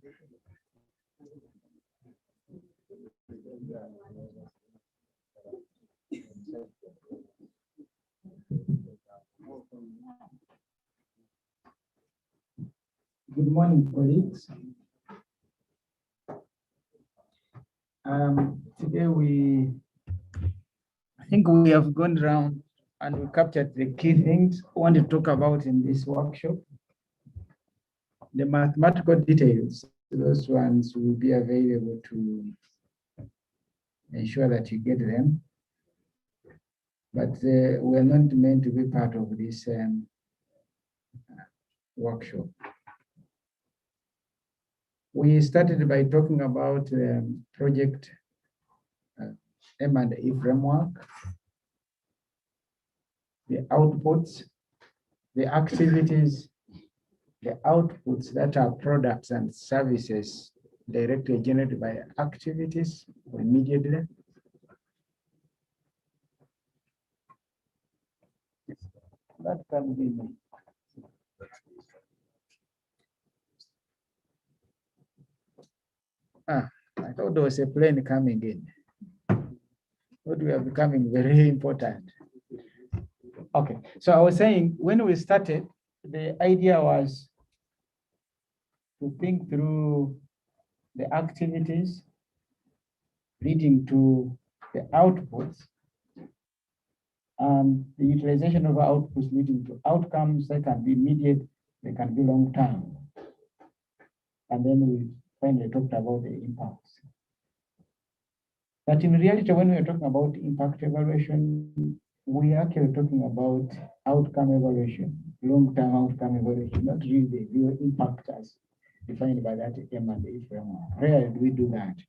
Good morning, colleagues. Today I think we have gone around and we captured the key things we want to talk about in this workshop. The mathematical details, those ones will be available to ensure that you get them. But we're not meant to be part of this workshop. We started by talking about project M&E framework, the outputs, the activities, the outputs that are products and services directly generated by activities immediately. That can be me. I thought there was a plane coming in. But we are becoming very important. Okay, so I was saying when we started, the idea was to think through the activities leading to the outputs and the utilization of outputs leading to outcomes that can be immediate, they can be long term. And then we finally talked about the impacts. But in reality, when we are talking about impact evaluation, we are actually talking about outcome evaluation, long-term outcome evaluation, not really the real impact as defined by that M&E framework. Rarely do we do that,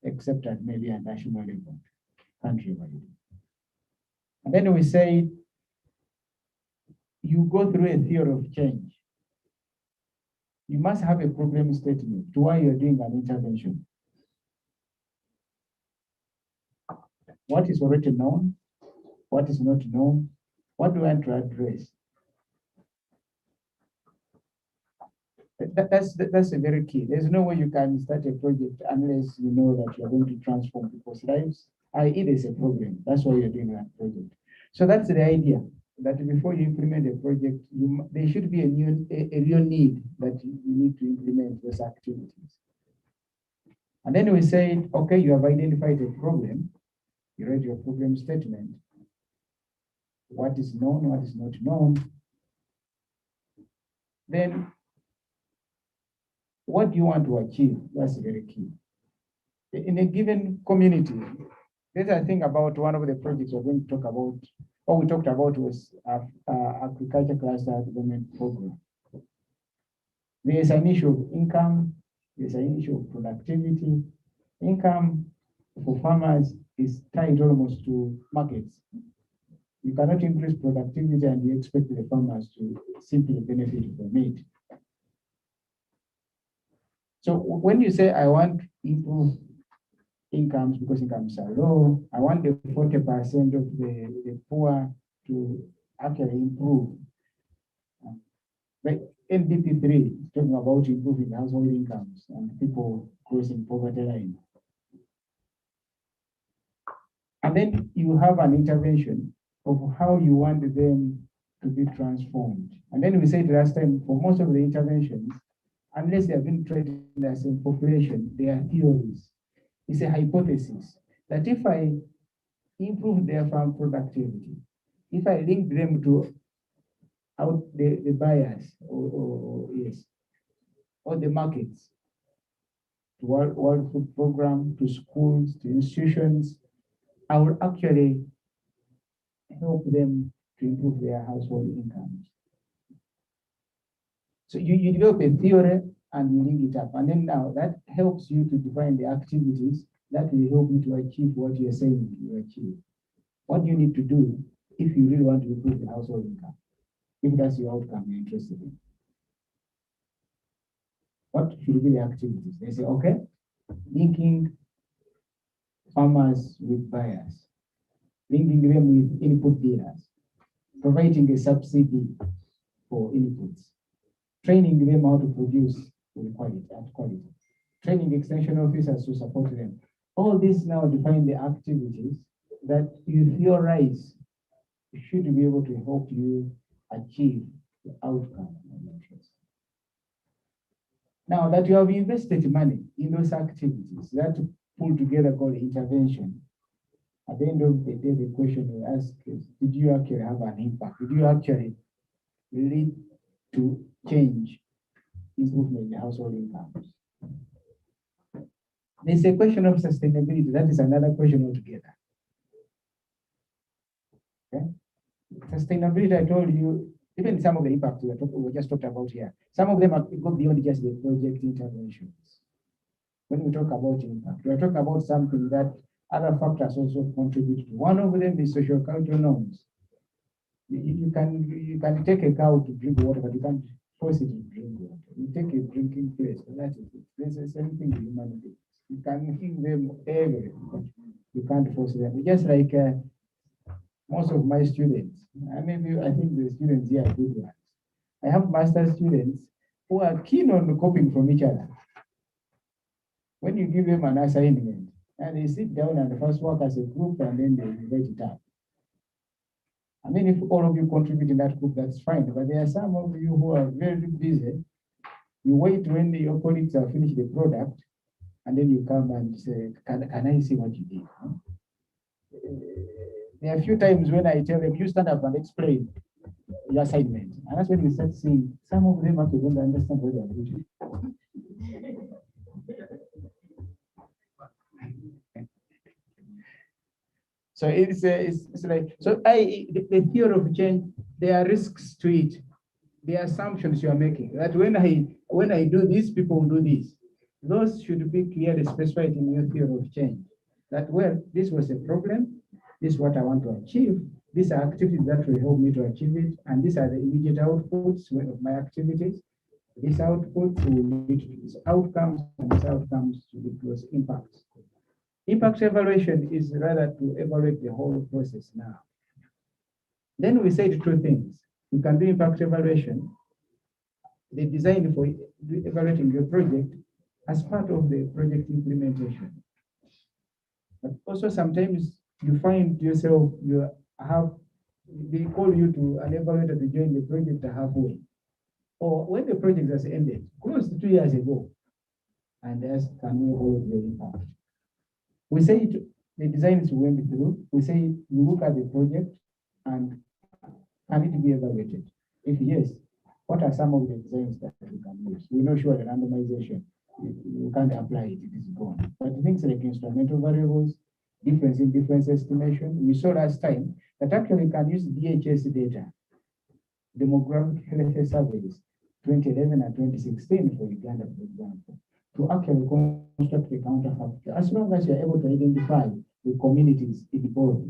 except at maybe a national level, country-wide. And then we say, you go through a theory of change. You must have a problem statement to why you're doing an intervention. What is already known? What is not known? What do I want to address? That's a very key. There's no way you can start a project unless you know that you're going to transform people's lives, i.e. there's a problem. That's why you're doing that project. So that's the idea, that before you implement a project, there should be a real need that you need to implement those activities. And then we say, okay, you have identified a problem. You read your problem statement. What is known, what is not known. Then, what do you want to achieve? That's very key. In a given community, let's think about one of the projects we're going to talk about. What we talked about was agriculture cluster development program. There's an issue of income. There's an issue of productivity. Income for farmers is tied almost to markets. You cannot increase productivity and you expect the farmers to simply benefit from it. So when you say, I want to improve incomes because incomes are low, I want the 40% of the poor to actually improve. Like NDP 3 is talking about improving household incomes and people crossing poverty line. And then you have an intervention of how you want them to be transformed. And then we said last time, for most of the interventions, unless they have been trained as a population, they are theories. It's a hypothesis that if I improve their farm productivity, if I link them to the buyers or the markets, to World Food Program, to schools, to institutions, I will actually help them to improve their household incomes. So you develop a theory and you link it up. And then now that helps you to define the activities that will help you to achieve what you're saying you achieve. What you need to do if you really want to improve the household income, if that's your outcome you're interested in. What should be the activities? They say, okay, linking farmers with buyers, linking them with input dealers, providing a subsidy for inputs, training them how to produce with quality. Training extension officers to support them. All this now define the activities that you theorize should be able to help you achieve the outcome of interest. Now that you have invested money in those activities, that pull together called intervention. At the end of the day, the question we ask is, did you actually have an impact? Did you actually lead to change, improvement in the household incomes? There's a question of sustainability. That is another question altogether. Okay? Sustainability, I told you, even some of the impacts we just talked about here, some of them go beyond just the project interventions. When we talk about impact, we are talking about something that other factors also contribute to. One of them is social cultural norms. You can take a cow to drink water, but you can't force it to drink water. You take a drinking place, but that is it. There's the same thing with human beings. You can give them everything, but you can't force them. Just like most of my students, I think the students here are good ones. I have master students who are keen on copying from each other. When you give them an assignment, and they sit down and first work as a group, and then they write it up. I mean, if all of you contribute in that group, that's fine. But there are some of you who are very busy. You wait when your colleagues have finished the product, and then you come and say, can I see what you did? There are a few times when I tell them, you stand up and explain your assignment. And that's when we start seeing some of them actually don't understand what they are doing. So it's like, so the theory of change, there are risks to it. The assumptions you are making that when I do this, people will do this. Those should be clearly specified in your theory of change. That, well, this was a problem. This is what I want to achieve. These are activities that will help me to achieve it. And these are the immediate outputs of my activities. These outputs will lead to these outcomes, and these outcomes will lead to those impacts. Impact evaluation is rather to evaluate the whole process now. Then we said two things. You can do impact evaluation, the design for evaluating your project as part of the project implementation. But also sometimes you find yourself, they call you to an evaluator to join the project halfway. Or when the project has ended, close to 2 years ago, and as can we hold the impact. We say the designs we went through, we say you look at the project and can it be evaluated? If yes, what are some of the designs that we can use? We're not sure the randomization, you can't apply it, it is gone. But things like instrumental variables, difference in difference estimation, we saw last time that actually can use DHS data, demographic health surveys, 2011 and 2016 for Uganda, for example, to actually construct a counterfactor, as long as you're able to identify the communities involved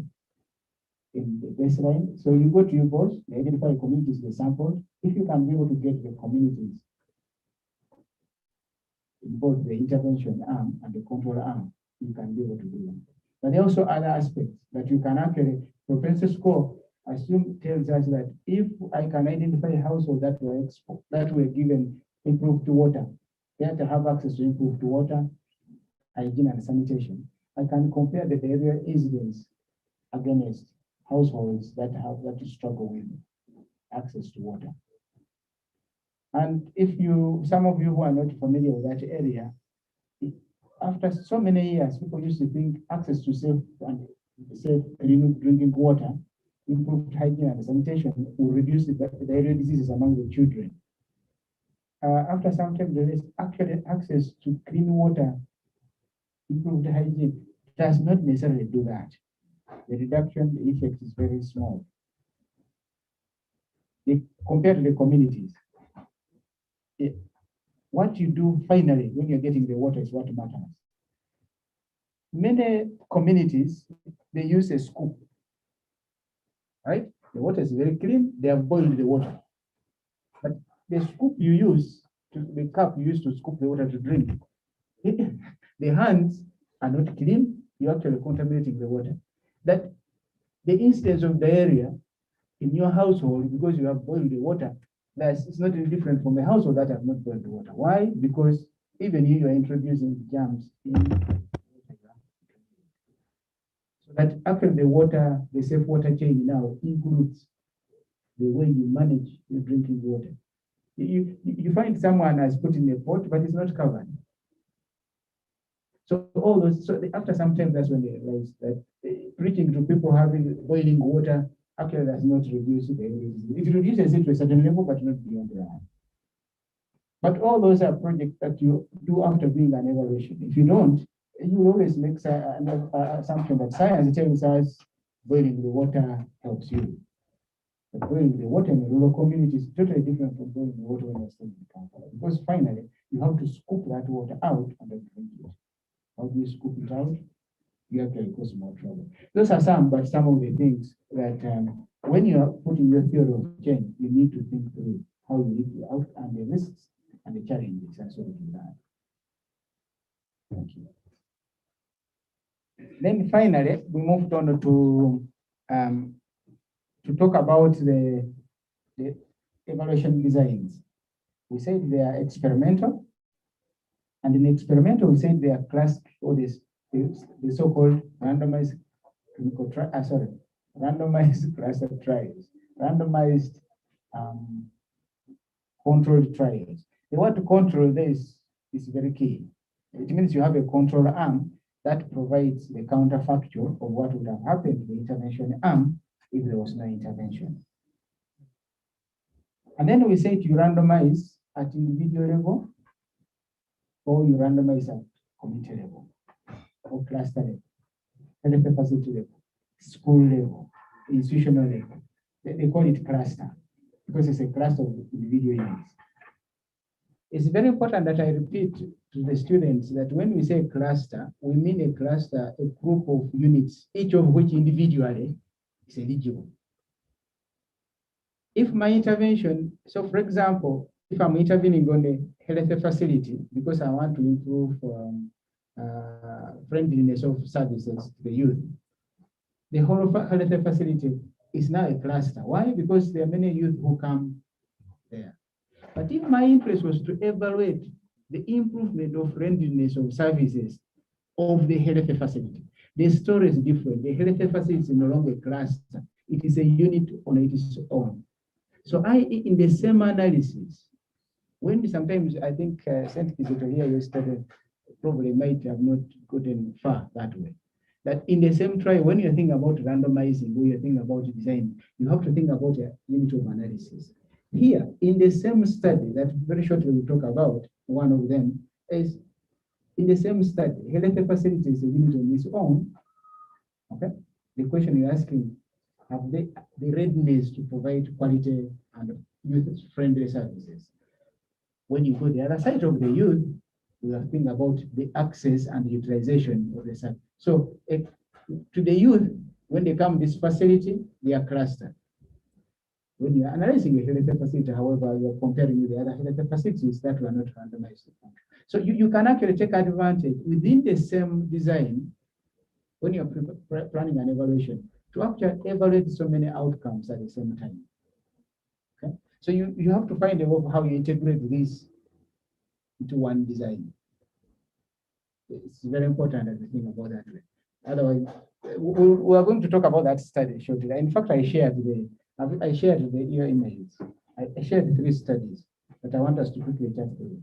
in the baseline. So you go to your boss, you identify communities they sampled. If you can be able to get the communities in both the intervention arm and the control arm, you can be able to do that. But there are also other aspects that you can actually, propensity score tells us that if I can identify households that were given improved water, they have to have access to improved water, hygiene, and sanitation. I can compare the area incidence against households that struggle with access to water. And if some of you who are not familiar with that area, after so many years, people used to think access to safe clean drinking water, improved hygiene and sanitation will reduce the diarrheal diseases among the children. After some time, there is actually access to clean water, improved hygiene does not necessarily do that. The reduction, the effect is very small. Compared to the communities, what you do finally when you're getting the water is what matters. Many communities, they use a scoop, right? The water is very clean, they have boiled the water. But the scoop you use, the cup you use to scoop the water to drink, the hands are not clean, you're actually contaminating the water. That the instance of diarrhea in your household, because you have boiled the water, it's not any different from a household that have not boiled water. Why? Because even you are introducing germs in so that actually the water, the safe water chain now includes the way you manage your drinking water. You find someone has put in a pot, but it's not covered. So all those, so after some time, that's when they realize that preaching to people having boiling water actually does not reduce it. It reduces it to a certain level, but not beyond that. But all those are projects that you do after doing an evaluation. If you don't, you always make an assumption that science tells us boiling the water helps you. But boiling the water in a rural community is totally different from boiling the water when you're still in the campfire. Because finally, you have to scoop that water out and then drink it. How do you scoop it out? You actually cause more trouble. Those are some, but some of the things that when you are putting your theory of change, you need to think through how you live it out and the risks and the challenges and sort of that. Thank you. Then finally, we moved on to talk about the evaluation designs. We said they are experimental, and in experimental, we said they are classed for this the so-called randomized clinical randomized cluster trials, randomized controlled trials. The word to control this is very key. It means you have a control arm that provides the counterfactual of what would have happened to the intervention arm if there was no intervention. And then we say you randomize at individual level, or you randomize at community level, or cluster level, health facility level, school level, institutional level. They call it cluster because it's a cluster of individual units. It's very important that I repeat to the students that when we say cluster, we mean a cluster, a group of units, each of which individually is eligible. If my intervention, so for example, if I'm intervening on a health facility because I want to improve friendliness of services to the youth, the whole health facility is now a cluster. Why? Because there are many youth who come there. But if my interest was to evaluate the improvement of friendliness of services of the health facility, the story is different. The health facility is no longer a cluster. It is a unit on its own. So in the same analysis, when sometimes I think St. Kizito here yesterday probably might have not gotten far that way. That in the same trial, when you're thinking about randomizing or you're thinking about design, you have to think about a unit of analysis. Here, in the same study that very shortly we'll talk about, one of them is in the same study, health facility is a unit on its own. Okay. The question you're asking, have they the readiness to provide quality and youth-friendly services? When you go the other side of the youth, we are thinking about the access and utilization of the service. So to the youth, when they come to this facility, they are clustered. When you are analyzing a health facility, however, you are comparing with the other health facilities that were not randomized. So you can actually take advantage within the same design when you're planning an evaluation to actually evaluate so many outcomes at the same time. Okay? So you have to find a way of how you integrate this into one design. It's very important that we think about that way. Otherwise, we are going to talk about that study shortly. In fact, I shared your emails. I shared 3 studies that I want us to quickly chat through.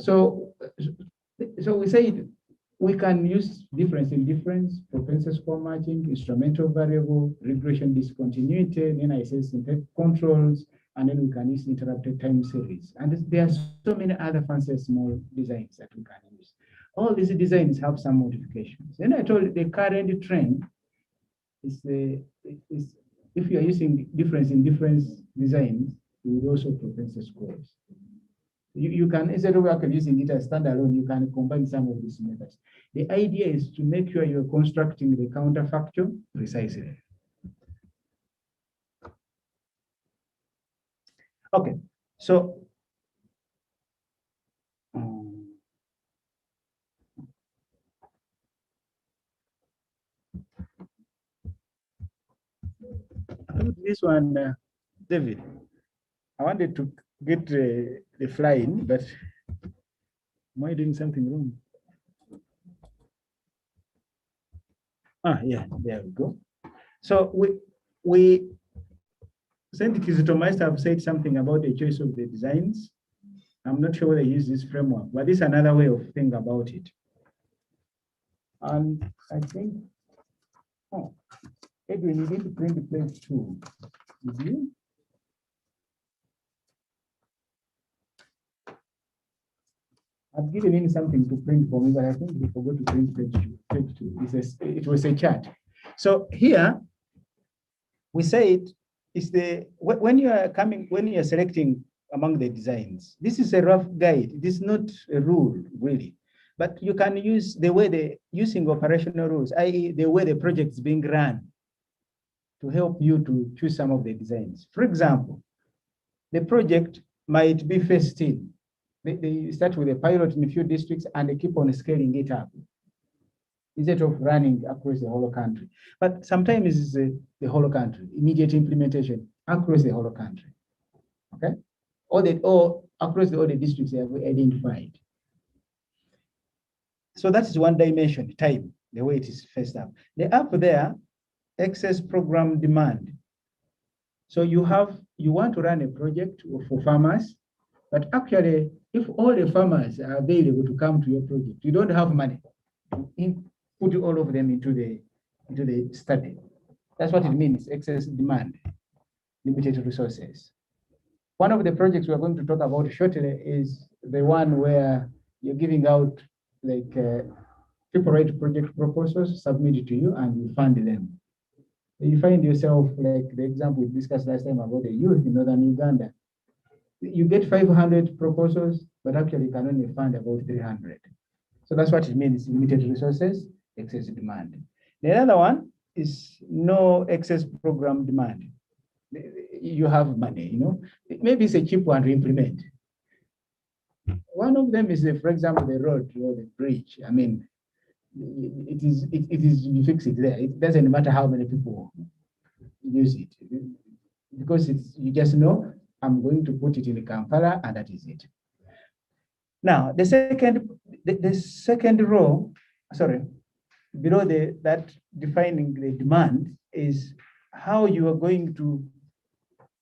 So we say we can use difference in difference, propensity score matching, instrumental variable, regression discontinuity, then I say synthetic controls, and then we can use interrupted time series. And there are so many other fancy small designs that we can use. All these designs have some modifications. Then I told you the current trend is if you are using difference in difference designs, you will also propensity scores. You can, instead of using it as standalone, you can combine some of these methods. The idea is to make sure you're constructing the counterfactual precisely. Okay, so this one, David, I wanted to get the fly in, but am I doing something wrong? Ah, yeah, there we go. So we Saint Kizito must have said something about the choice of the designs. I'm not sure whether they use this framework, but this is another way of thinking about it. And I think, oh, Edwin, you need to print the page too. Did you? I've given in something to print for me, but I think we forgot to print page two. It was a chart. So here we say when you are selecting among the designs, this is a rough guide. This is not a rule really, but you can use the way using operational rules, i.e. the way the project is being run, to help you to choose some of the designs. For example, the project might be phased in. They start with a pilot in a few districts and they keep on scaling it up instead of running across the whole country. But sometimes it's the whole country, immediate implementation across the whole country, okay? Or across all the districts they have identified. So that's one dimension, time, the way it is phased up. The up there, excess program demand. So you want to run a project for farmers, but actually, if all the farmers are available to come to your project, you don't have money to put all of them into the study. That's what it means, excess demand, limited resources. One of the projects we're going to talk about shortly is the one where you're giving out like people write project proposals, submit it to you, and you fund them. You find yourself like the example we discussed last time about the youth in northern Uganda. You get 500 proposals, but actually you can only fund about 300. So that's what it means, limited resources, excess demand. The other one is no excess program demand. You have money, you know. Maybe it's a cheap one to implement. One of them is, for example, the road or the bridge. I mean, it is you fix it there. It doesn't matter how many people use it, because you just know I'm going to put it in Kampala and that is it. Now the second row, sorry, below that defining the demand is how you are going to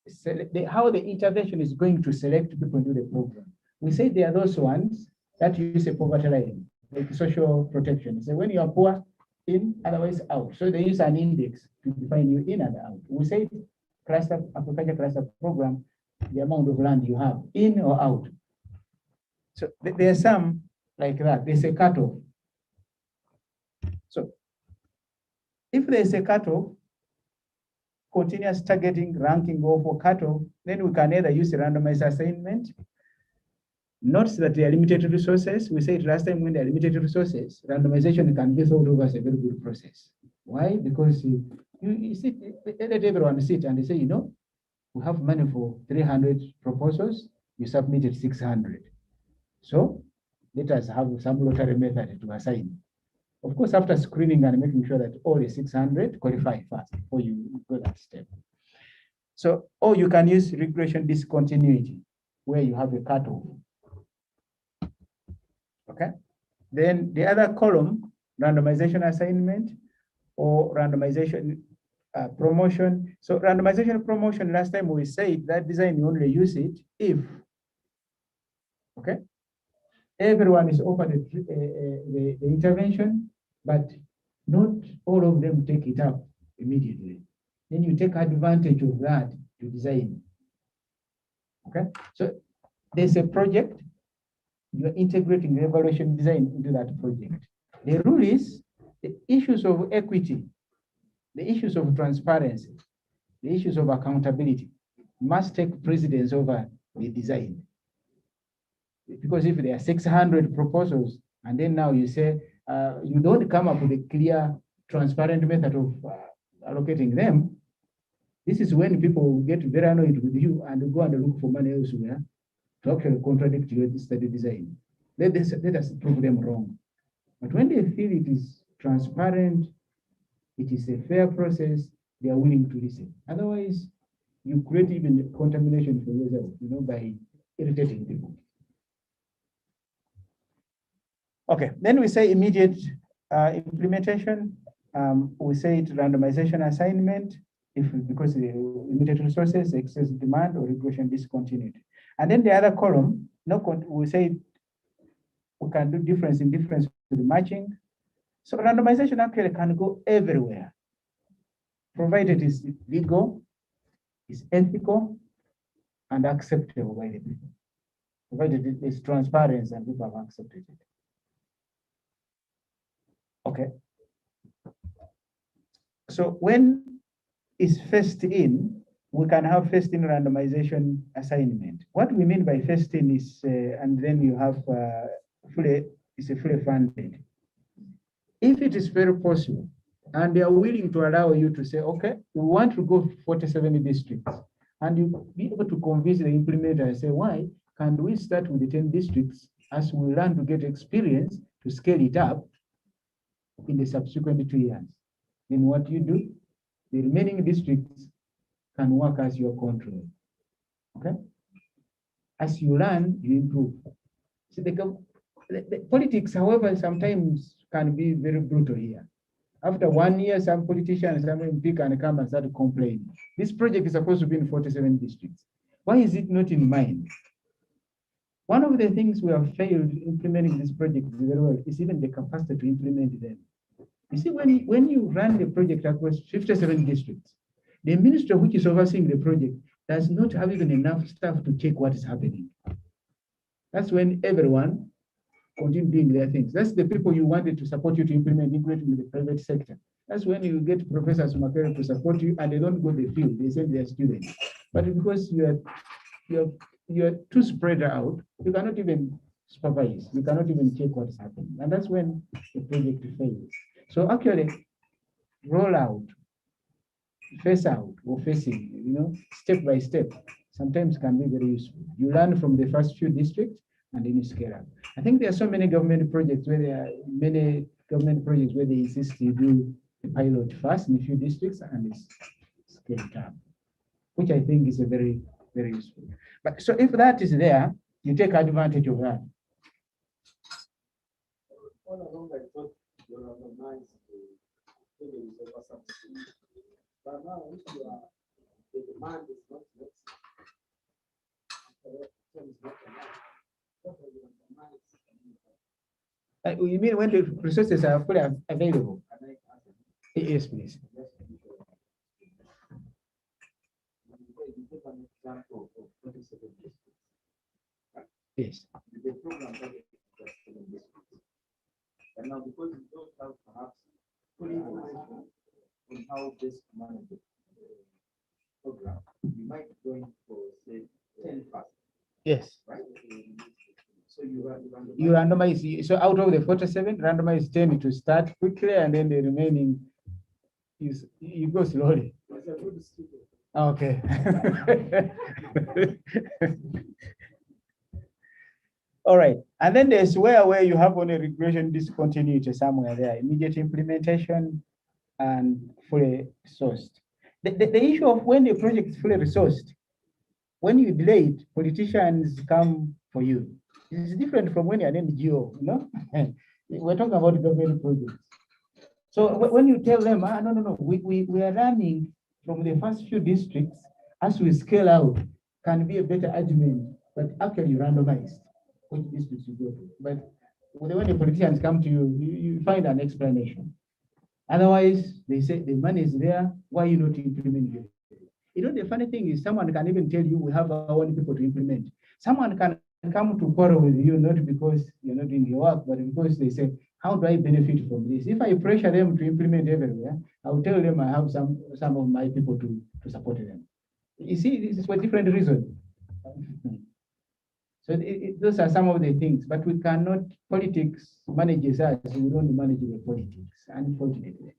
select how the intervention is going to select people into the program. We say there are those ones that use a poverty line, like social protection. So when you are poor, in, otherwise out. So they use an index to define you in and out. We say agriculture cluster program, the amount of land you have, in or out. So there's some like that. There's a cutoff. So if there's a cutoff, continuous targeting, ranking off or cutoff, then we can either use a randomized assignment. Notice that they are limited resources. We said last time when they are limited resources, randomization can be thought of as a very good process. Why? Because you sit, let everyone sit and they say, you know, we have money for 300 proposals, you submitted 600. So let us have some lottery method to assign. Of course, after screening and making sure that all the 600 qualify first before you go that step. So, or you can use regression discontinuity, where you have a cutoff. Okay. Then the other column, randomization assignment or randomization promotion. So randomization promotion, last time we said that design, you only use it if, okay, everyone is offered the intervention, but not all of them take it up immediately. Then you take advantage of that to design. Okay, so there's a project, you're integrating the evaluation design into that project. The rule is the issues of equity, the issues of transparency, the issues of accountability must take precedence over the design. Because if there are 600 proposals, and then now you say you don't come up with a clear, transparent method of allocating them, this is when people get very annoyed with you and go and look for money elsewhere to actually contradict your study design. Let us prove them wrong. But when they feel it is transparent, it is a fair process, they are willing to listen. Otherwise, you create even contamination for yourself, by irritating people. Okay, then we say immediate implementation. We say it randomization assignment, because the limited resources, excess demand, or regression discontinued. And then the other column, we say we can do difference in difference with the matching. So randomization actually can go everywhere, provided it's legal, is ethical, and acceptable by the people. Provided it's transparent and people have accepted it. Okay. So when it's first in, we can have first in randomization assignment. What we mean by first in is, and then you have fully funded. If it is very possible, and they are willing to allow you to say, okay, we want to go 47 districts, and you be able to convince the implementer and say, why can't we start with the 10 districts as we learn to get experience to scale it up in the subsequent 2 years? Then what you do, the remaining districts can work as your control. Okay? As you learn, you improve. So the politics, however, sometimes can be very brutal here. After 1 year, some politicians, some MP can come and start complaining. This project is supposed to be in 47 districts. Why is it not in mine? One of the things we have failed implementing this project very well is even the capacity to implement them. You see, when you run the project across 57 districts, the minister which is overseeing the project does not have even enough staff to check what is happening. That's when everyone continue doing their things. That's the people you wanted to support you to implement, including the private sector. That's when you get professors from Makere to support you, and they don't go to the field, they send their students. But because you're too spread out, you cannot even supervise, you cannot even check what's happening. And that's when the project fails. So actually, roll out, face out, or facing, step by step, sometimes can be very useful. You learn from the first few districts, and then you scale up. I think there are so many government projects where they insist you do a pilot first in a few districts and it's scaled up, which I think is a very, very useful. But so if that is there, you take advantage of that. All along, I thought you were randomized to but now if you are, the demand is not met, you mean when the resources are fully available? Yes, please. Yes. The program and now because you don't have perhaps full information on how best to manage the program, you might be going for say 10 fast. Yes. Right? So you randomize. So out of the 47, randomize 10 to start quickly, and then the remaining you go slowly. Okay. All right. And then there's where you have only regression discontinuity somewhere there, immediate implementation and fully resourced. The issue of when the project is fully resourced, when you delay it, politicians come for you. It's different from when you're an NGO, We're talking about government projects. So when you tell them, no, we are running from the first few districts, as we scale out, can be a better argument, but actually randomized which districts you go to. But when the politicians come to you, you find an explanation. Otherwise, they say the money is there, why are you not implementing it? The funny thing is someone can even tell you we have our own people to implement. Someone can come to quarrel with you, not because you're not doing your work, but because they say, how do I benefit from this? If I pressure them to implement everywhere, I'll tell them I have some of my people to support them. You see, this is for different reasons. So those are some of the things, but we cannot, politics manages us, we don't manage the politics, unfortunately,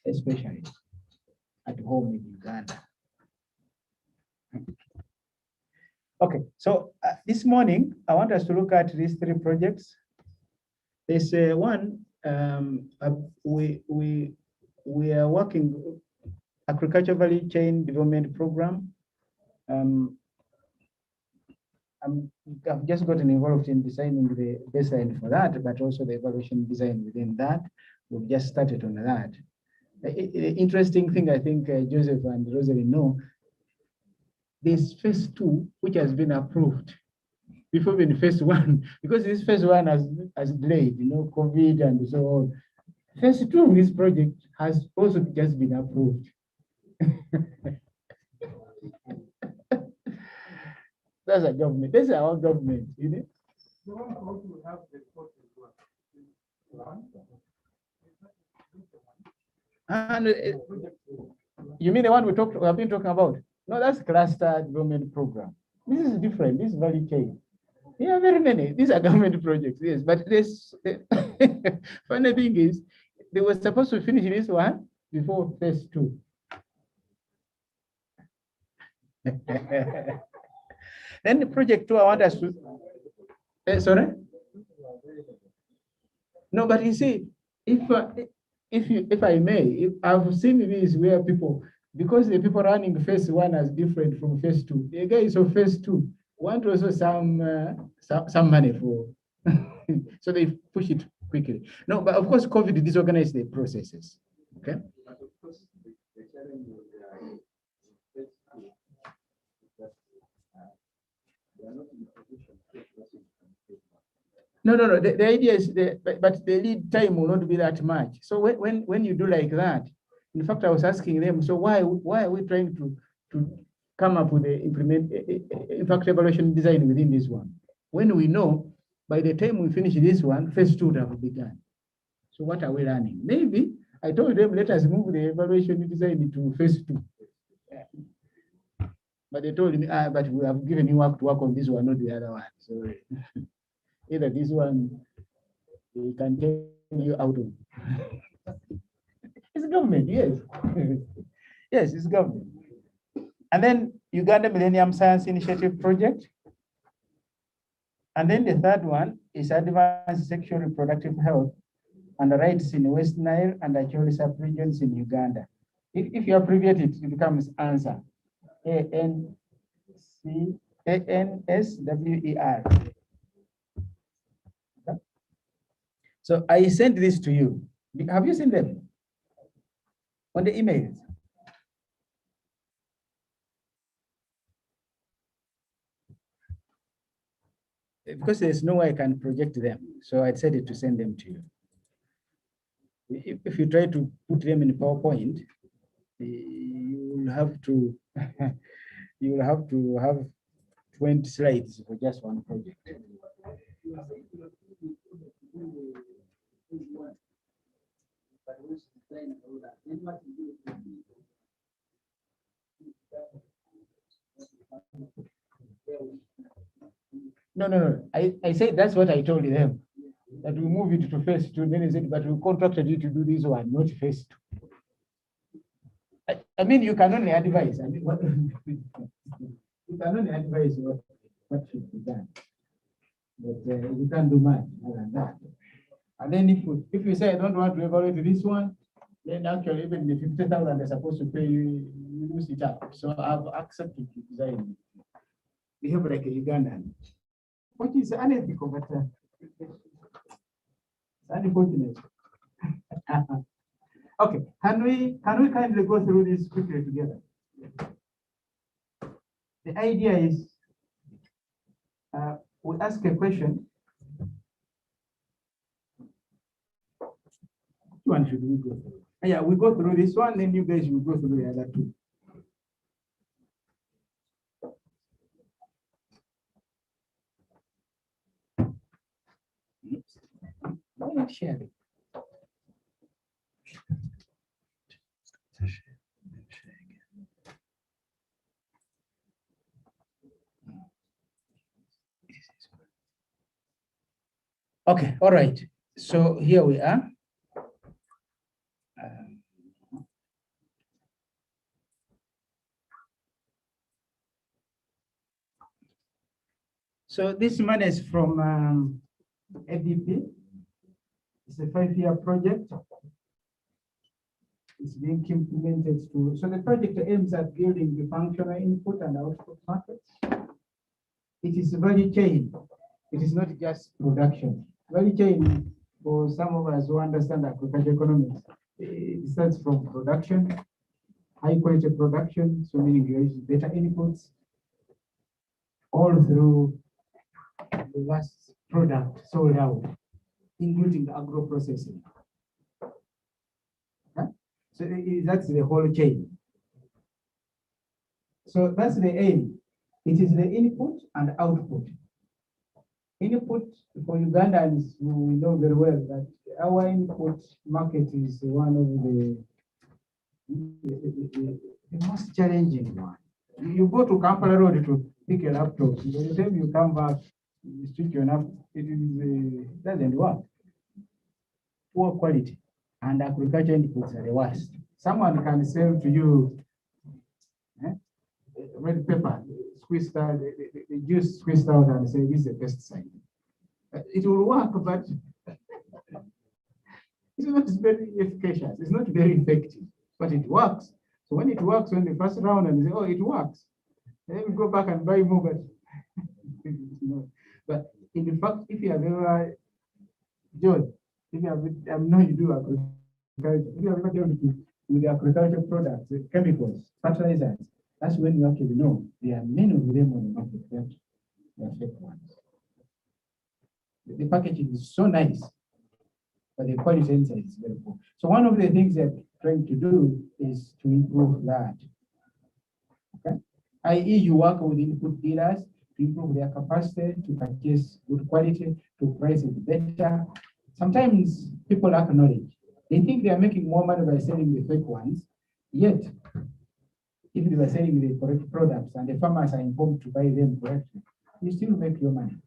especially at home in Uganda. Okay, so this morning, I want us to look at these 3 projects. There's one, we are working, agriculture value chain development program. I've just gotten involved in designing the baseline for that, but also the evaluation design within that. We've just started on that. The interesting thing, I think Joseph and Rosalie know, this phase 2, which has been approved before in phase 1, because this phase 1 has delayed, COVID and so on. Phase 2 of this project has also just been approved. That's a government. That's our government, And you mean the one we have been talking about? No, that's cluster development program. This is different. This is value chain. Yeah, very many. These are government projects, yes. But this funny thing is, they were supposed to finish this one before phase 2. Then the project 2, I want us to. Sorry. No, but you see, if I may, I've seen this where people, because the people running phase 1 is different from phase 2. The guys of phase 2 want also some money for, so they push it quickly. No, but of course, COVID disorganized the processes. Okay. But of course, the challenge is phase 2 that they are not in a position to proceed from phase 1. No. The idea is, but the lead time will not be that much. So when you do like that, in fact, I was asking them, so why are we trying to come up with the impact evaluation design within this one, when we know by the time we finish this one, phase 2 would have begun? So what are we running? Maybe I told them, let us move the evaluation design to phase 2. But they told me, but we have given you work to work on this one, not the other one. So either this one, we can take you out of. It's government, yes. Yes, it's government. And then Uganda Millennium Science Initiative Project. And then the third one is Advanced Sexual Reproductive Health and Rights in West Nile and Acholi sub-regions in Uganda. If you abbreviate it, it becomes ANSWER. ANSWER. Okay. So I sent this to you. Have you seen them on the emails? Because there's no way I can project them, so I decided to send them to you. If you try to put them in PowerPoint, you will have to have 20 slides for just one project. No. I said that's what I told them, that we move it to phase 2. Then he said, but we contracted you to do this one, not phase 2. I mean, you can only advise. I mean, what you can only advise what should be done, but you can't do much more than that. And then if you say I don't want to evaluate this one, then actually even the 50,000 they're supposed to pay you, you lose it up. So I've accepted to design. Behave like a Ugandan, which is unethical, but it's unfortunate. Okay, can we kindly go through this quickly together? The idea is we ask a question. Which one should we go through? Yeah, we go through this one, then you guys will go through the other two. Why not share it? Okay, all right. So here we are. So this money is from ADP. It's a 5-year project. It's being implemented to, so the project aims at building the functional input and output markets. It is value chain. It is not just production. Value chain, for some of us who understand agriculture economics, it starts from production, high quality production, so meaning you use better inputs, all through the last product sold out, including agro processing. Okay? So that's the whole chain. So that's the aim. It is the input and output. Input for Ugandans, we know very well that our input market is one of the most challenging one. You go to Kampala Road to pick a laptop. By the time you come back, you switch your laptop, it doesn't work. Poor quality, and agriculture inputs are the worst. Someone can sell to you red pepper, squeezed out, the juice squeezed out, and say this is a pesticide. It will work, but it's not very efficacious. It's not very effective, but it works. So when it works, when the first round, and they say, oh, it works, then we go back and buy more. But in fact, if you have ever, George, if you have, I know you do agriculture, if you have ever dealt with the agricultural products, the chemicals, fertilizers, that's when you actually know there are many of them on the market that they are fake ones. The packaging is so nice, but the quality inside is very poor. So one of the things they're trying to do is to improve that. Okay, i.e., you work with input dealers to improve their capacity to purchase good quality, to price it better. Sometimes people lack knowledge. They think they are making more money by selling the fake ones, yet if they were selling the correct products and the farmers are informed to buy them correctly, you still make your money.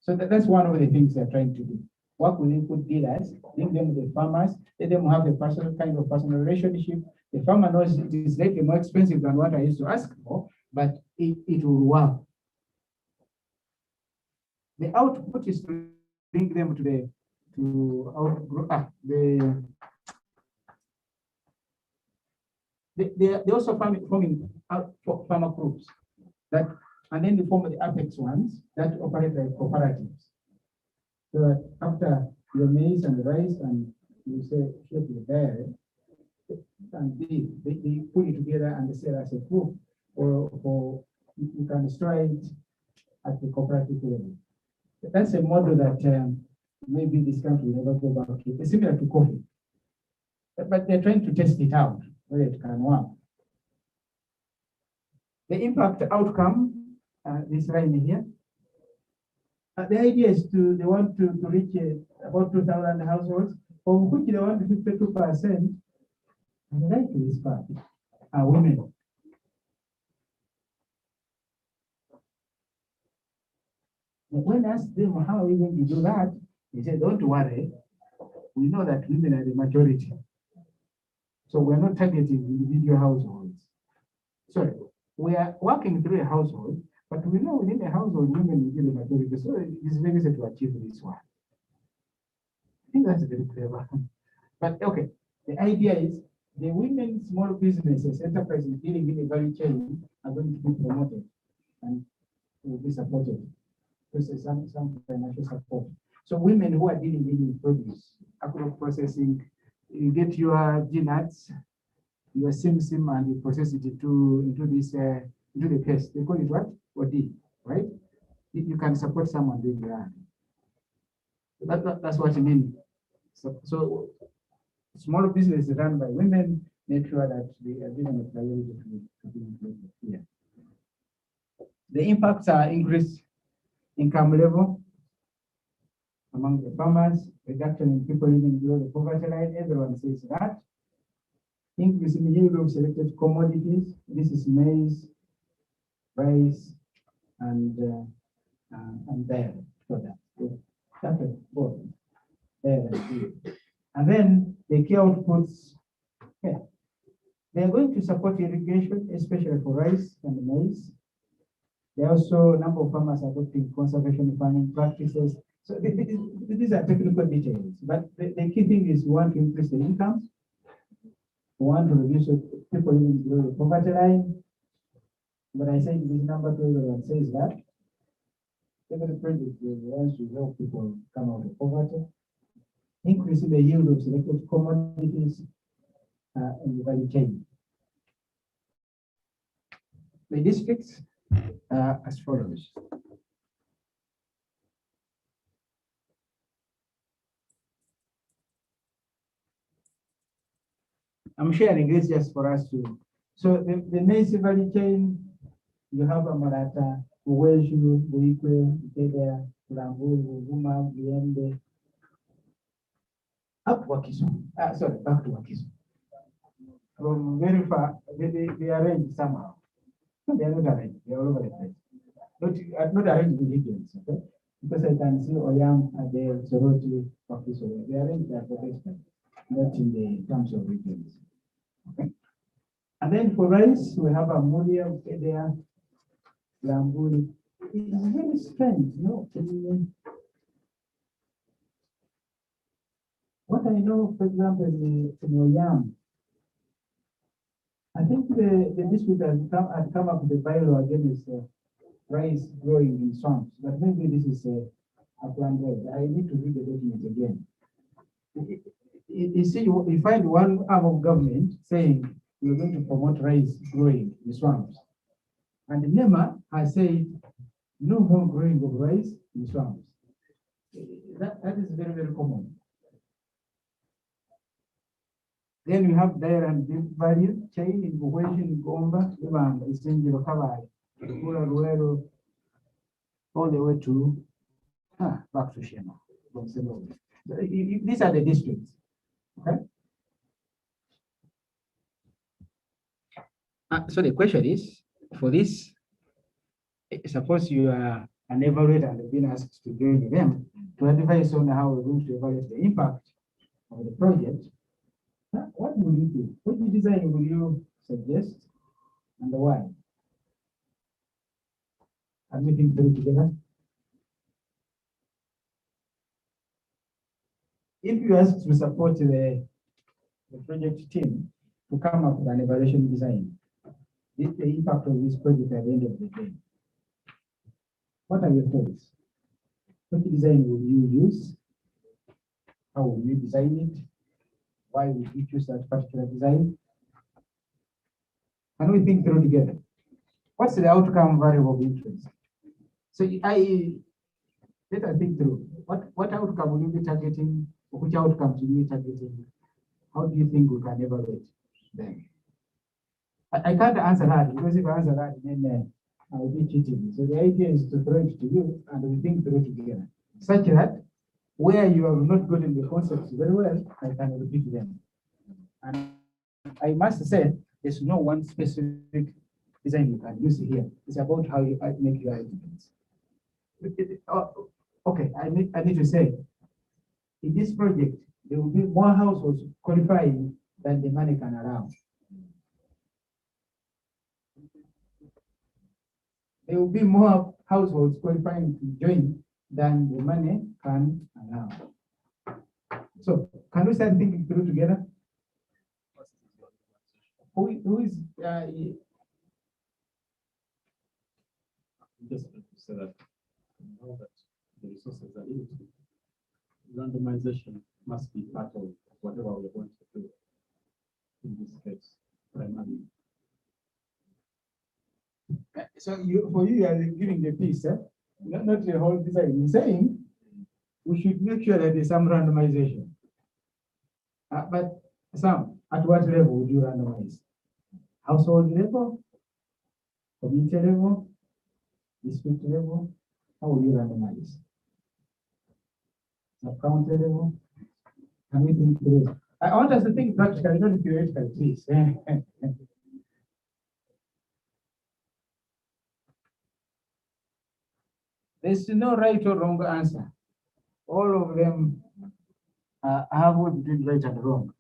So that's one of the things they're trying to do. Work with input dealers, link them with the farmers, let them have a personal kind of personal relationship. The farmer knows it is slightly more expensive than what I used to ask for, but it will work. The output is to bring them to they also forming farmer groups that, and then they form the apex ones that operate like cooperatives. So after your maize and rice, and you say shape the dairy, and they put it together and they sell as a group, or you can store it at the cooperative level. That's a model that maybe this country will never go back to. It's similar to coffee, but they're trying to test it out whether it can work. The impact outcome, this line here. The idea is they want to reach about 2,000 households, of which they want 52%, and the right to this part are women. When asked them how are we going to do that, they said, don't worry, we know that women are the majority. So we're not targeting individual households. Sorry, we are working through a household, but we know within a household, women will be the majority. So it's very easy to achieve this one. I think that's very clever. But okay, the idea is the women small businesses, enterprises dealing in the value chain are going to be promoted and will be supported. This is some financial support. So women who are dealing in produce, agro processing, you get your nuts, your sim, and you process it into the paste. They call it what? OD, right? You can support someone doing that. That's what I mean. So small business run by women, make sure that they are given a priority to be included here. The impacts are increased income level among the farmers, reduction in people living below the poverty line. Everyone says that. Increase in yield of selected commodities. This is maize, rice, and dairy products. That's both. And then the key outputs. Okay. They are going to support irrigation, especially for rice and maize. There are also a number of farmers adopting conservation farming practices. So these are technical details, but the key thing is we want to increase the incomes, We want to reduce people living below the poverty line. But I say this number to everyone says that every project wants to help people come out of poverty, increasing the yield of selected commodities in the value chain. The districts are as follows. I'm sharing this just for us to. So the maize value chain, you have a Marata, Uweshu, Buikwe, Ikeda, Kuramburu, Uvuma, Biende, up to Wakiso. Sorry, back to Wakiso. From very far, they arranged somehow. They are not arranged, they are all over the place. Not arranged in regions, okay? Because I can see Oyam at the Soroti, Wakiso. They are arranged at the basement, not in the terms of regions. Okay. And then for rice, we have a Mulia, Kedea, Lambuli. It's very strange, you know. What I know, for example, in Oyam, I think the district has come up with a bylaw against rice growing in swamps, but maybe this is a plan B. I need to read the document again. You see, you find one arm of government saying we're going to promote rice growing in swamps. And the NEMA has said no more growing of rice in swamps. That is very, very common. Then we have dire and deep value chain in Buweshi, in Gomba, Isenji, Kabai, Ruero, all the way to back to Shema. These are the districts. Okay. So the question is, for this, suppose you are an evaluator and have been asked to join them to advise on how we're going to evaluate the impact of the project. What will you do? Which design will you suggest and why? Can we think through together? If you ask to support the project team to come up with an evaluation design, this is the impact of this project at the end of the day. What are your thoughts? What design will you use? How will you design it? Why would you choose that particular design? Can we think through together? What's the outcome variable of interest? So let us think through. What outcome will you be targeting? Which outcomes will you be targeting? How do you think we can evaluate them? I can't answer that, because if I answer that, then I will be cheating. So the idea is to throw it to you and we think through together, such that where you have not gotten the concepts very well, I can repeat them. And I must say, there's no one specific design you can use here. It's about how you make your arguments. Okay, I need to say, in this project, there will be more households qualifying than the money can allow. There will be more households qualifying to join than the money can allow. So, can we start thinking through together? Who is just to say that now that the resources are limited, randomization must be part of whatever we're going to do in this case, primarily. So for you are giving the piece, not the whole design. You're saying we should make sure that there's some randomization. But Sam, at what level would you randomize? Household level, community level, district level? How would you randomize? Sub-county level? Can we think through? I want us to think practically, not theoretically, please. There's no right or wrong answer. All of them have what between right and wrong.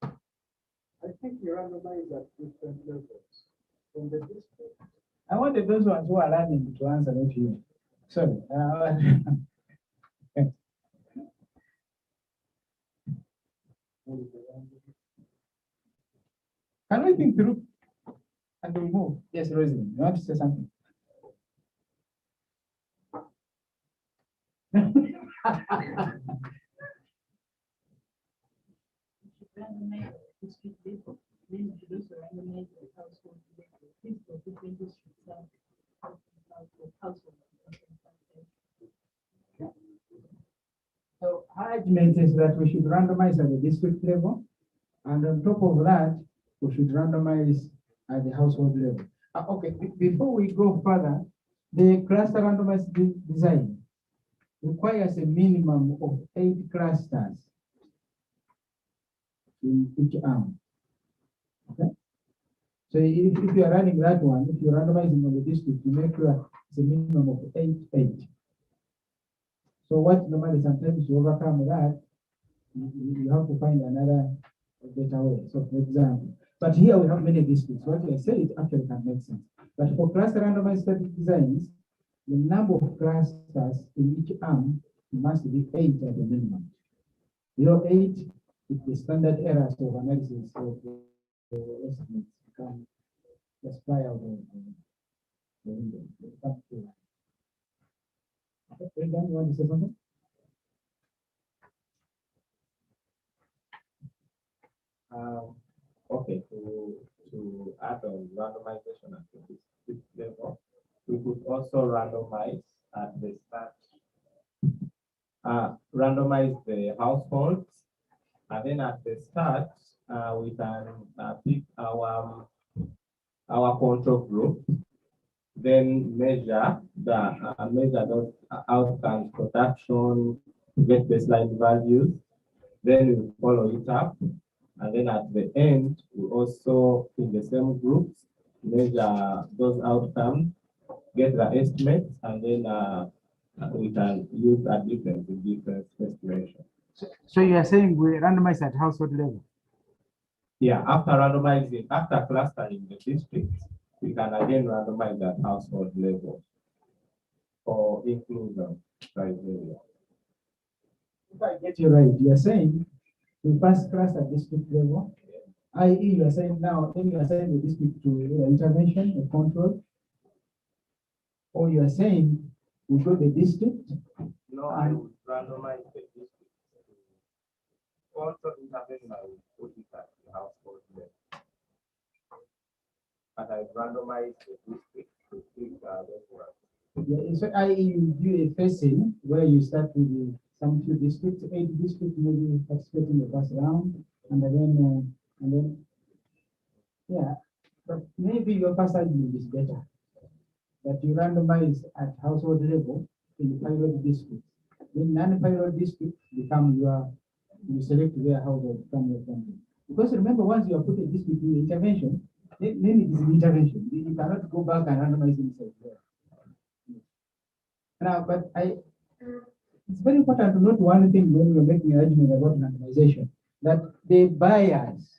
I think you randomize at different levels. From the district. I wanted those ones who are learning to answer, not you. Sorry. Can we think through and we move? Yes, Rosie, you want to say something? Randomize district level, then you also randomize the household level. This for different districts have household. So argument is that we should randomize at the district level, and on top of that, we should randomize at the household level. Okay, before we go further, the cluster randomized design requires a minimum of 8 clusters in each arm. Okay. So if you are running that one, if you're randomizing on the district, you make sure it's a minimum of 8. So what normally sometimes to overcome that, you have to find another better way. So for example, but here we have many districts. What I said actually can make sense. But for cluster randomized static designs, the number of clusters in each arm must be 8 at the minimum. 8 is the standard errors of analysis of the estimates become just fly out of the window. Okay, Regan, you want to say something? Okay, to add on randomization at the district level, we could also randomize at the start, randomize the households, and then at the start, we can pick our control group, then measure those outcomes, production, get baseline values, then we follow it up. And then at the end, we also, in the same groups, measure those outcomes, get the estimates, and then we can use a difference in different estimation. So you are saying we randomize at household level? Yeah, after randomizing, after clustering the districts, we can again randomize at household level for inclusion criteria. If I get you right, you are saying we first class at district level, i.e. you are saying now, then you are saying the district to intervention or control, or you are saying we go the district. No, I would randomize the district. Also intervention, I would put it at the household level. But I randomize the district to pick those ones. Yeah, so i.e. you do a phasing where you start with some 2 districts, 8 districts, maybe participating in the first round, and then, yeah, but maybe your first argument is better, that you randomize at household level in the pilot district. Then non-pilot district become you select where household become your family. Because remember, once you are put a district in intervention, then it is an intervention. You cannot go back and randomize inside there. Now, but it's very important to note one thing when we're making an argument about randomization, that the bias,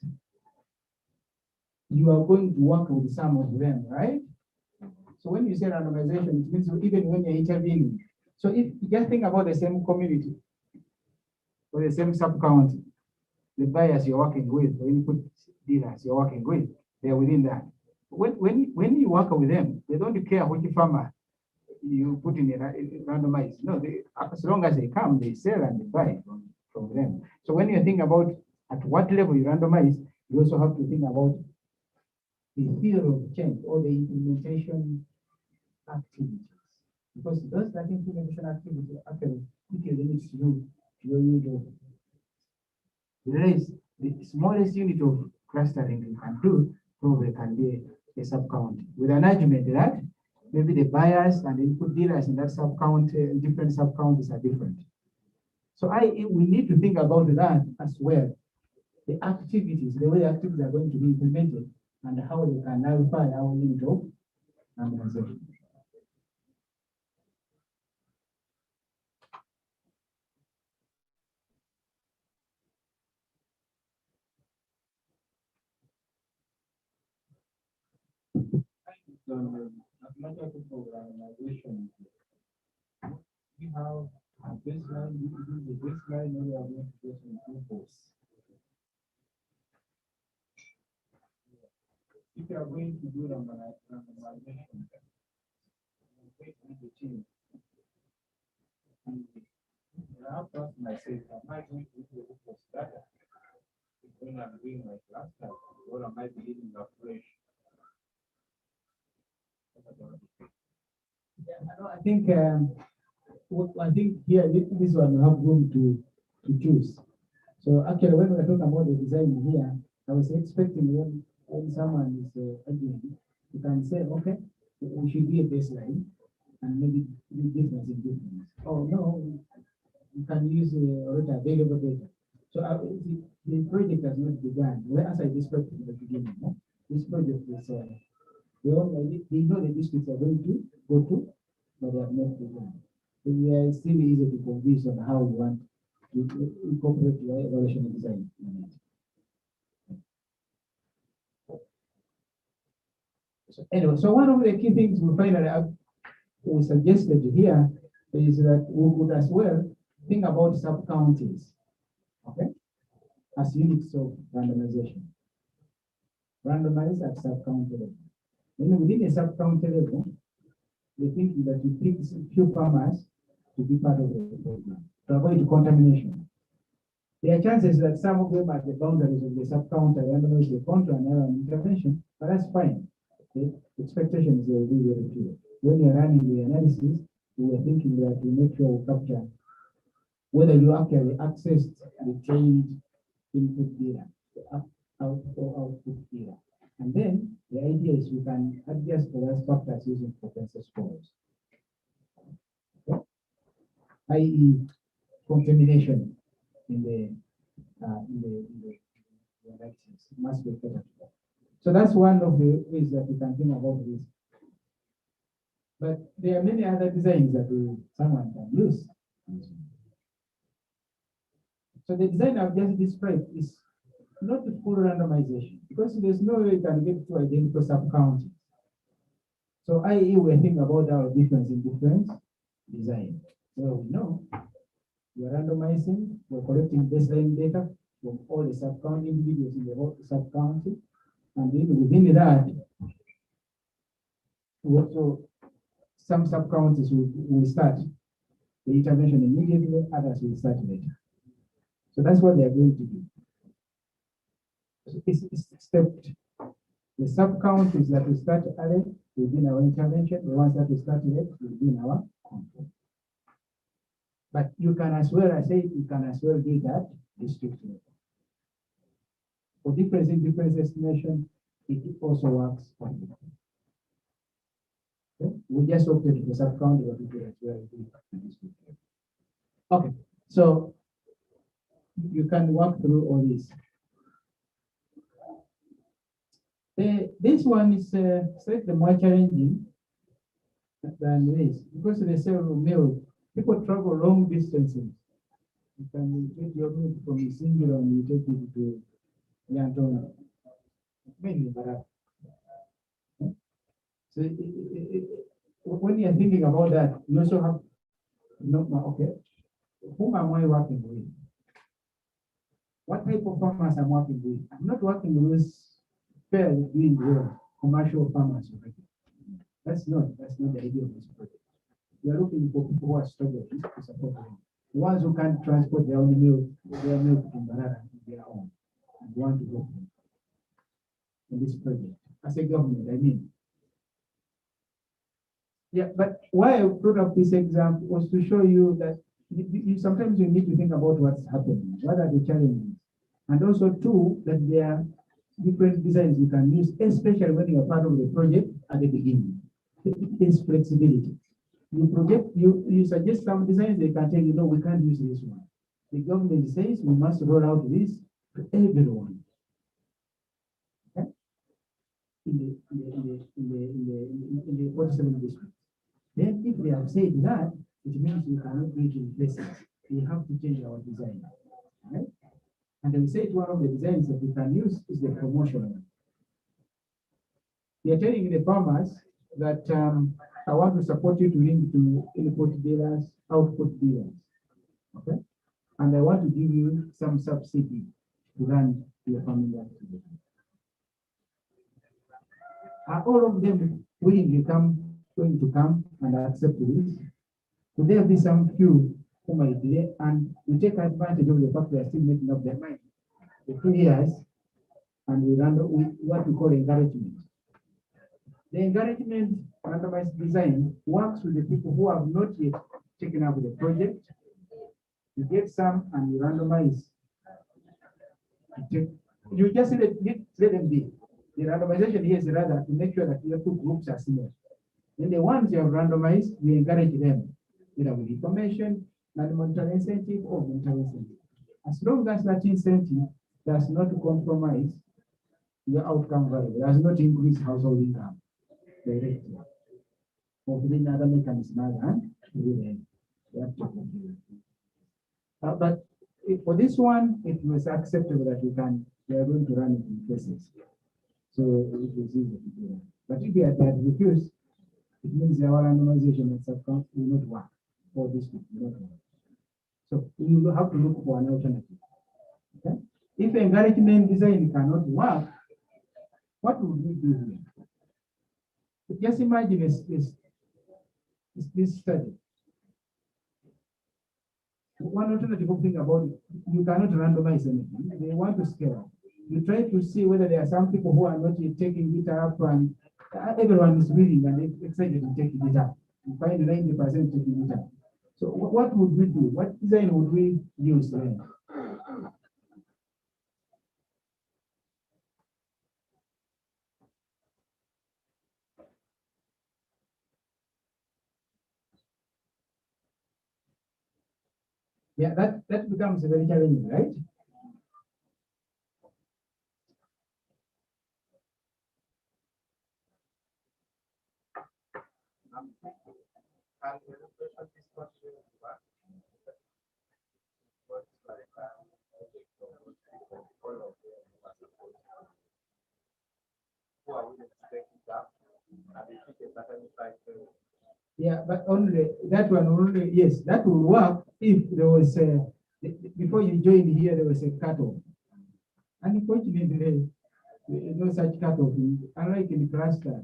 you are going to work with some of them, right? So when you say randomization, it means even when you're intervening. So if you just think about the same community or the same sub-county, the bias you're working with, or input dealers you're working with, they're within that. When you work with them, they don't care which farmer you put in a randomized. No, as long as they come, they sell and they buy from them. So when you think about at what level you randomize, you also have to think about the theory of change or the implementation activities. Because those that implementation activities actually quickly leads to your unit of the smallest unit of clustering you can do probably can be a sub-county. With an argument that maybe the buyers and the input dealers in that sub-county, different sub-counties are different. So we need to think about that as well. The activities, the way the activities are going to be implemented, and how they can nullify our unit of randomization. Mathematical programming. We have a baseline, we use the baseline, we are going to get some inputs. if you are going to do randomization, wait with the team. And I have to ask myself, am I going to do a book of data when I'm doing my class time, or am I beginning afresh? Yeah, I think here this one you have room to choose. So actually, when we're talking about the design here, I was expecting when someone is arguing, you can say, okay, we should be a baseline and maybe do difference in difference. Oh no, you can use already available data. So the project has not begun. As I described in the beginning, this project is they know the districts are going to go to, but they have not begun. So we are still easy to convince on how we want to incorporate the evaluation design. So anyway, so one of the key things we finally we suggested here is that we would as well think about sub-counties, okay, as units of randomization. Randomize at sub-county level. Then within a sub-county level, we think that you pick a few farmers to be part of the program to avoid contamination. There are chances that some of them at the boundaries of the sub-county randomize the control and intervention, but that's fine. The expectation is they will be very clear. When you're running the analysis, we are thinking that we make sure we capture whether you actually accessed the change input data, the output data. And then the idea is we can adjust for those factors using potential scores. Okay? i.e. contamination in the elections must be better. So that's one of the ways that we can think about this. But there are many other designs that someone can use. So the design I've just described is not the full randomization because there's no way you can get to identical sub-counties. So i.e. we're thinking about our difference in difference design. So we know we're randomizing, we're collecting baseline data from all the sub-county individuals in the whole sub-county. And then within that, also some sub-counties will start the intervention immediately, others will start later. So that's what they're going to do. So it's stepped. The sub-counties that will start early within our intervention, the ones that will start late within our control. But you can as well, I say, you can as well do that district level. For difference in difference estimation, it also works for you. Okay? We just opted for sub-county, but we as well do district level. Okay, so you can work through all this. This one is slightly more challenging than this because they sell milk. People travel long distances. You can get your milk from a single and you take it to Yantona. Mainly, but so when you're thinking about that, you also have okay, whom am I working with? What type of farmers I'm working with? I'm not working with fairly doing well commercial farmers already. That's not the idea of this project. We are looking for people who are struggling to support them. The ones who can't transport their own milk from Barara on their own and want to go in this project. As a government, I mean. Yeah, but why I brought up this example was to show you that sometimes you need to think about what's happening, what are the challenges, and also too that there are different designs you can use, especially when you are part of the project at the beginning. It's flexibility. You suggest some designs, they can tell you, no, we can't use this one. The government says we must roll out this to everyone. Okay? In the 47 districts. Then if they have said that, it means we cannot do it in places. We have to change our design. Right? And we say one of the designs that we can use is the promotional one. We are telling the farmers that I want to support you to link to input dealers, output dealers. Okay? And I want to give you some subsidy to run your farming activity. Are all of them willingly going to come and accept this? Could there be some few who might delay and we take advantage of the fact they are still making up their mind? The 2 years, and we run what we call encouragement. The encouragement randomized design works with the people who have not yet taken up the project. You get some and you randomize. You just let them be. The randomization here is rather to make sure that the two groups are similar. Then the ones you have randomized, we encourage them, either with information, non-monetary incentive, or monetary incentive. As long as that incentive does not compromise your outcome value, does not increase household income directly, or within other mechanisms, but for this one, it was acceptable that we are going to run it in phases. So it was easy to do that. But if we had refused, it means our randomization at subcount will not work, or this will not work. So we will have to look for an alternative. Okay? If encouragement design cannot work, what would we do here? Just imagine this study. One alternative thing about it, you cannot randomize anything. They want to scale. You try to see whether there are some people who are not yet taking it up, and everyone is willing and excited to take it up. You find 90% taking it up. So what would we do? What design would we use then? Yeah, that becomes very challenging, right? Yeah, but only that one only, yes, that will work if there was a, before you joined here, there was a cutoff. Unfortunately, no such cutoff, unlike in cluster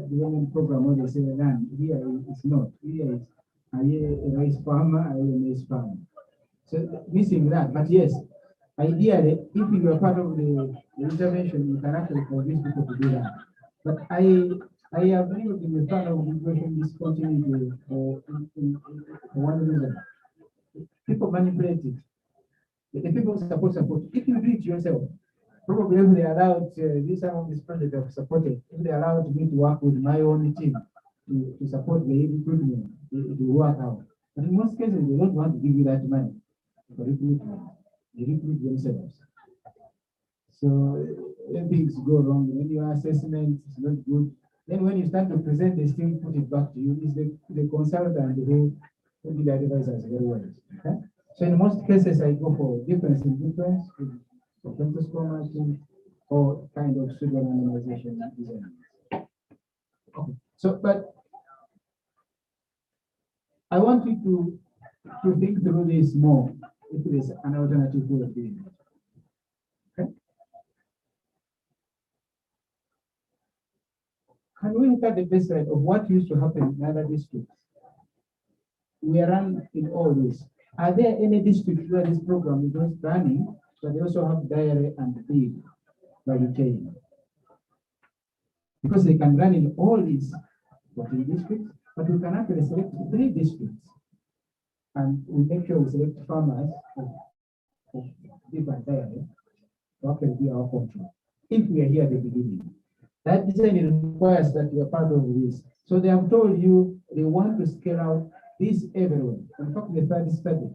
development program where they say land, here it's not. Here is a rice farmer, a maize farmer. So missing that, but yes, ideally, if you are part of the intervention, you can actually convince people to do that. But I agree with the part of immigration discontinuity for one reason. People manipulate it. The people support. If you do it yourself, probably if they allowed some of this project I've supported, if they allowed me to work with my own team to support the recruitment, it will work out. But in most cases, they don't want to give you that money for recruitment. They recruit themselves. So when things go wrong, when your assessment is not good, then when you start to present, they still put it back to you. It's the consultant who did the advisors very well. Okay? So in most cases, I go for difference in difference, consensus formatting, or kind of pseudo randomization design. Okay. So, but I want you to think through this more if there is an alternative way of doing it. Okay. Can we look at the baseline of what used to happen in other districts? We are running in all this. Are there any districts where this program is not running, but they also have diary and feed value chain? Because they can run in all these 14 districts, but we can actually select 3 districts. And we make sure we select farmers of different diary to actually be our control. If we are here at the beginning, that design requires that you are part of this. So they have told you they want to scale out this everywhere. In fact, the third study,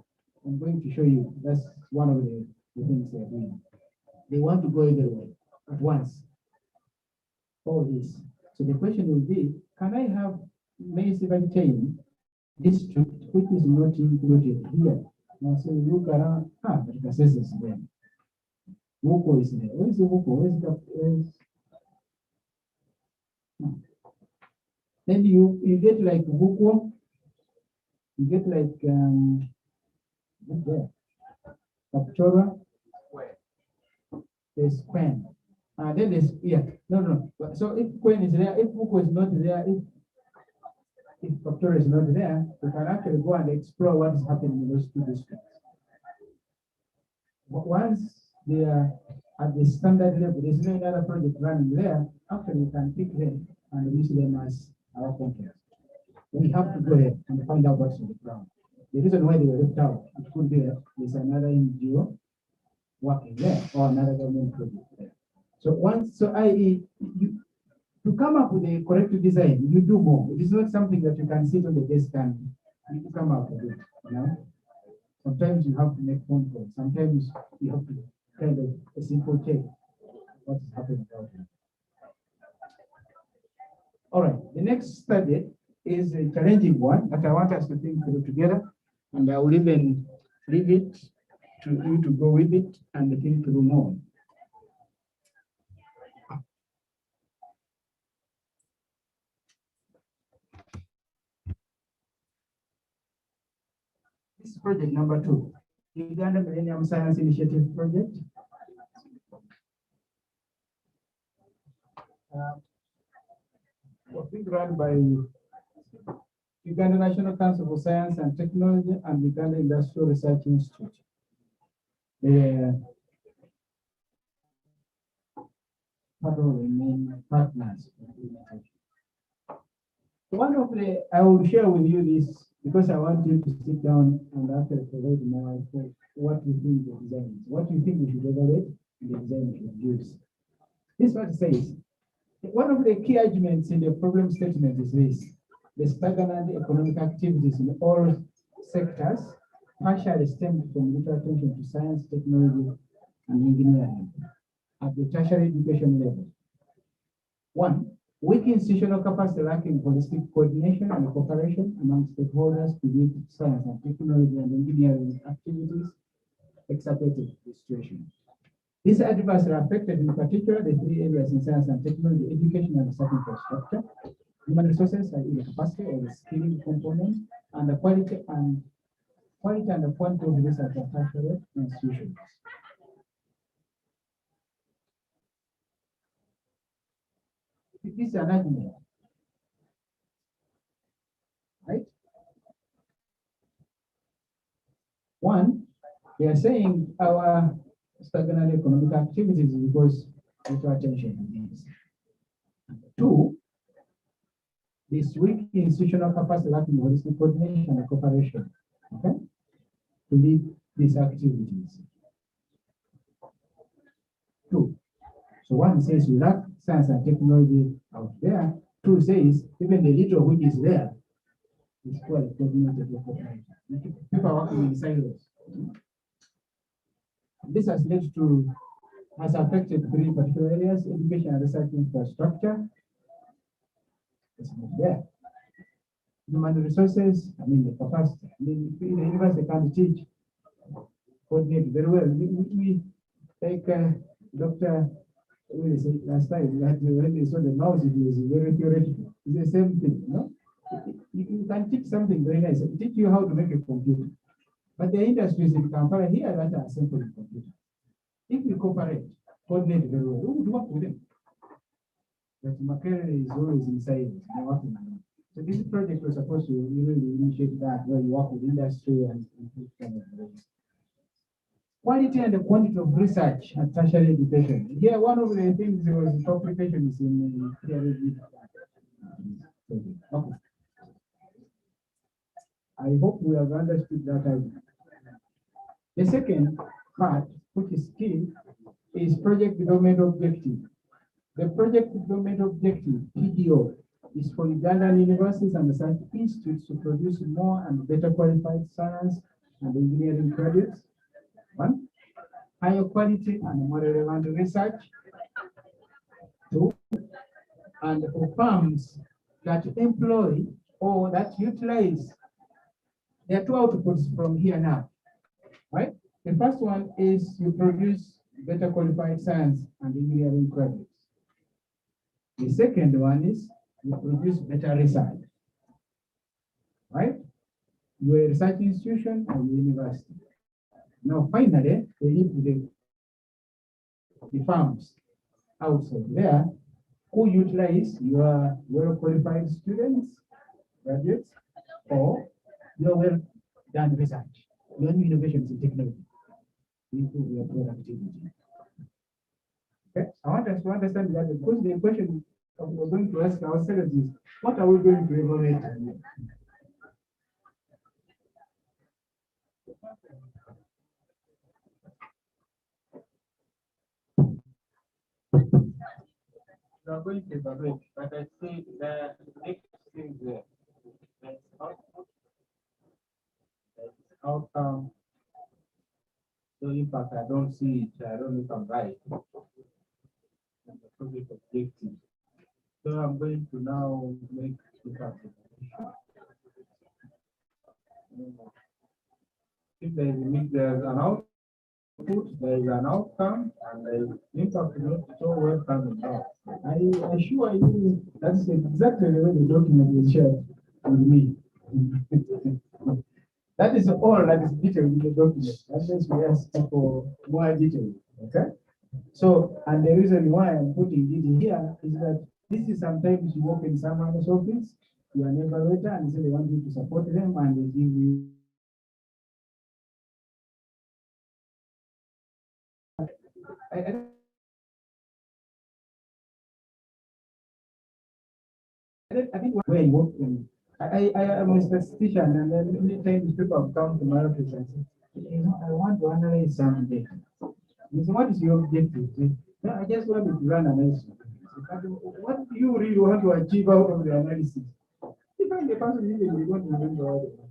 I'm going to show you, that's one of the things they are doing. They want to go everywhere at once. All this. So the question will be, can I have maize value chain district which is not included here? Now, so look around, but it assesses them. Wuko is there. Where is the Wuko? Where is the Then you get like Wuko, you get like what's there? Captura, the span. Then there's, no. So if Queen is there, if Buko is not there, if Factory is not there, we can actually go and explore what is happening in those two districts. Once they are at the standard level, there's no other project running there, actually we can pick them and use them as our contract. We have to go there and find out what's on the ground. The reason why they were left out, it could be that there's another NGO working there or another government project there. So i.e., to come up with a correct design, you do more. It is not something that you can sit on the desk and you come up with it. You know? Sometimes you have to make phone calls. Sometimes you have to kind of a simple check what is happening out there. All right, the next study is a challenging one that I want us to think through together, and I will even leave it to you to go with it and think through more. This is project number 2, Uganda Millennium Science Initiative project. Was being run by Uganda National Council for Science and Technology and Uganda Industrial Research Institute. Part of the main partners. One of the, I will share with you this because I want you to sit down and actually provide more for what you think the design is, what you think we should evaluate, and the design we should use. This is what it says. One of the key arguments in the problem statement is this: the stagnant economic activities in all sectors partially stemmed from little attention to science, technology, and engineering at the tertiary education level. 1, weak institutional capacity lacking holistic coordination and cooperation among stakeholders to lead science and technology and engineering activities exacerbated the situation. These adversely affected in particular the 3 areas in science and technology: education and research infrastructure, human resources, i.e. the capacity or the skilling component, and the quality and the quantity of research at tertiary institutions. This is an argument, right? 1, they are saying our stagnant economic activities because little attention to this. 2, this weak institutional capacity lacking holistic coordination and cooperation, okay, to lead these activities. 2. So 1 says we lack science and technology out there. 2 says even the little which is there is quite coordinated with cooperation. People are working in silos. This has affected 3 particular areas: education and research infrastructure. It's not there. Human resources, the capacity. The university can't teach, coordinate very well. We take Dr. Willie said last time that when they saw the mouse, it was very theoretical. It's the same thing, no? You can teach something very nice, teach you how to make a computer. But the industries in Kampala here that are assembling computers. If we cooperate, coordinate very well, we would work with them. But Makerere is always inside, working on it. So this project was supposed to really initiate that, where you work with industry and quality and the quantity of research at tertiary education. Here, one of the things there was complications in theory. Okay. I hope we have understood that idea. The second part, which is key, is project development objective. The project development objective, PDO, is for Ugandan universities and research institutes to produce more and better qualified science and engineering graduates. 1, higher quality and more relevant research. 2, and for firms that employ or that utilize. There are 2 outputs from here now, right? The first one is you produce better qualified science and engineering graduates. The second one is you produce better research, right? You're a research institution or university. Now, finally, we need the firms. outside there who utilize your well-qualified students, graduates, or your well-done research, your new innovations in technology into your productivity. Okay, I want us to understand that because the question we're going to ask ourselves is, what are we going to evaluate? We are going to evaluate, but I see the next thing there. That's output. That's outcome. So impact, I don't see it. I don't know if I'm right. And the project objective. So I'm going to now make impact. If there is there's an output, there is an outcome, and there is impact not so well coming out. I assure you that's exactly the way the document is shared with me. That is all that is detailed in the document. That means we ask for more detail. Okay. So, and the reason why I'm putting it here is that this is sometimes you work in someone's office, you are an evaluator, and say they want you to support them, and they give you. I think where I work in, I am a statistician, and then many times people have come to my office and say, you know, I want to analyze some data. You say, what is your objective? No, I just want to run analysis. What do you really want to achieve out of the analysis? You find the person even you don't remember all the